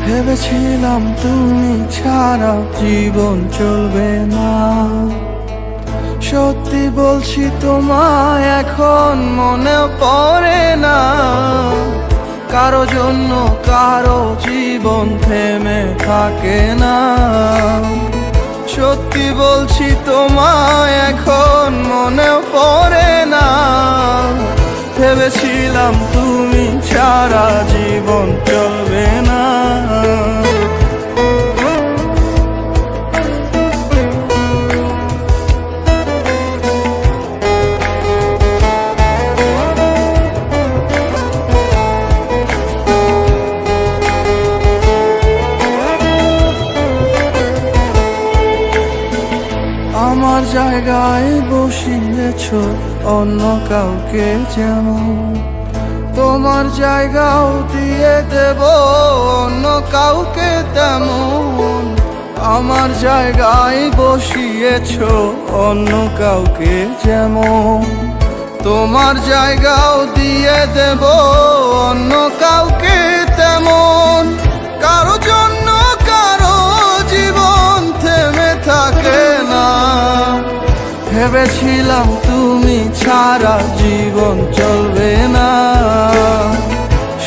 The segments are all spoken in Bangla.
ভেবেছিলাম তুমি ছাড়া জীবন চলবে না। সত্যি বলছি তোমায় এখন মনে পড়ে না। কারো জন্য কারো জীবন থেমে থাকে না। সত্যি বলছি তোমায় এখন মনে পড়ে না। ভেবেছিলাম তুমি ছাড়া জীবন চলবে না। আমার জায়গায় বসিয়েছ অন্য কাউকে যেমন, তোমার জায়গাও দিয়ে দেব অন্য কাউকে তেমন। আমার জায়গায় বসিয়েছ অন্য কাউকে যেমন, তোমার জায়গাও দিয়ে দেব অন্য কাউকে তেমন। কারো জন্য কারো জীবন থেমে থাকে না। ভেবেছিলাম তুমি ছাড়া জীবন চলবে না।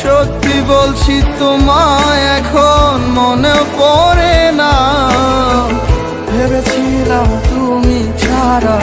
সত্যি বলছি তোমায় এখন মনে পড়ে না। ভেবেছিলাম তুমি ছাড়া